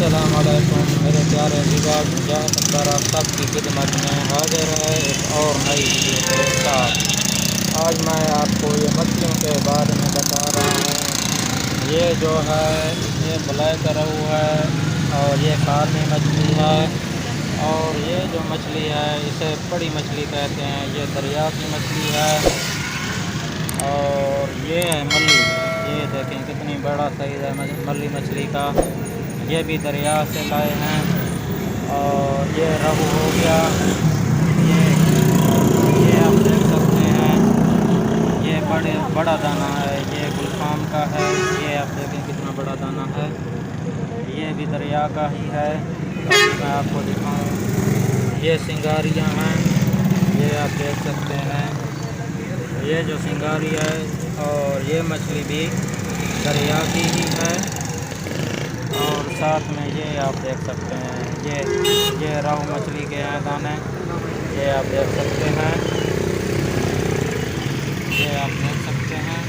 अस्सलाम वालेकुम मेरे प्यारे अजीज़ात मुजाहिद अकबर आप सब की खिदमत में हाजिर है एक और नई वीडियो के साथ। आज मैं आपको ये मछलियों के बारे में बता रहा हूँ। ये जो है ये ब्लैक रहू है और ये फार्मी मछली है और ये जो मछली है इसे बड़ी मछली कहते हैं। ये दरिया की मछली है और ये है मल्ली। ये देखें कितनी बड़ा साइज़ है मल्ली मछली का। ये भी दरिया से लाए हैं। और ये रहू हो गया। ये आप देख सकते हैं ये बड़ा दाना है। ये गुलफाम का है। ये आप देखें कितना बड़ा दाना है। ये भी दरिया का ही है। अभी मैं आपको दिखाऊं। ये सिंगारियाँ हैं। ये आप देख सकते हैं ये जो सिंगारी है और ये मछली भी दरिया की ही है। और साथ में ये आप देख सकते हैं ये रहू मछली के हैं दाने। ये आप देख सकते हैं ये आप देख सकते हैं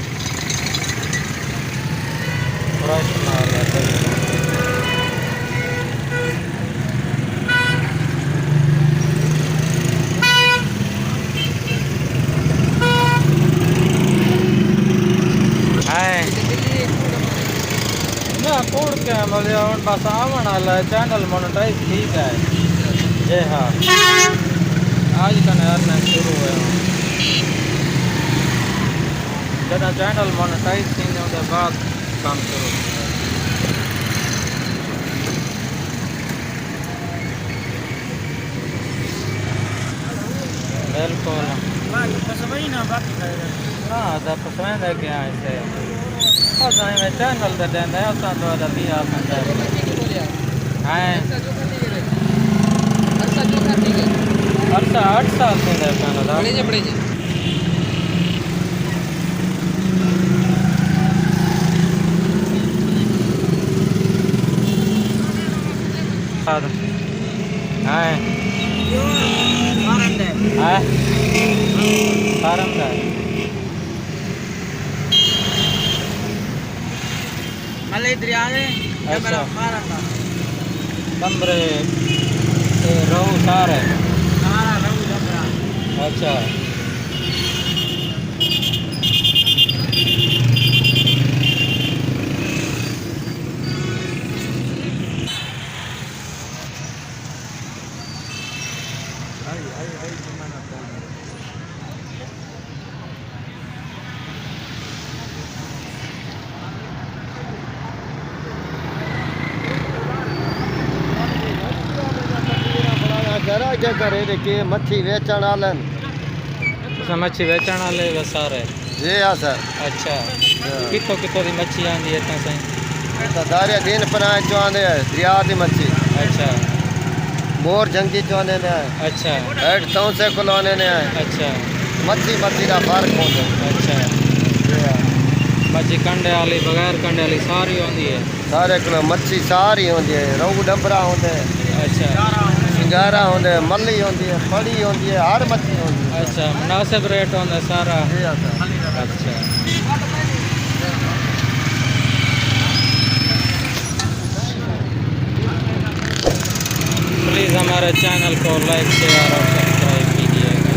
फ्रेश माल है। कूड़ के मुझे बस आवन वाला है। चैनल मोनेटाइज ठीक है। जी हाँ आज का नया शुरू है जब चैनल मोनेटाइज थींदे उनके बाद काम शुरू। बिल्कुल हाँ तो पसंद है क्या इसे में चैनल तो देंगे भी आप अर्सा 8 साल से फार्म का कमरे रहू सारे अच्छा क्या करे के मच्छी बेचण आलन मच्छी बेचण वाले सारे जी हाँ सर। अच्छा कितों कितों की मच्छी आंदी है इतना सही तो दारिया दिन पर चुआंदे दरिया की मच्छी। अच्छा मोर जंगी चुआंदे ने अच्छा हेड तौ से खुलवाने ने अच्छा मच्छी का फर्क होता है। अच्छा मच्छी कंडे वाली बगैर कंडे वाली सारी होती है। सारे किलो मच्छी सारी होती है। रहू डबरा होते अच्छा सिंगारा होते मल्ली होती है फड़ी होती है हर मच्छी होती है। अच्छा मुनासिब रेट होता है सारा। अच्छा प्लीज़ हमारे चैनल को लाइक शेयर और सब्सक्राइब कीजिएगा।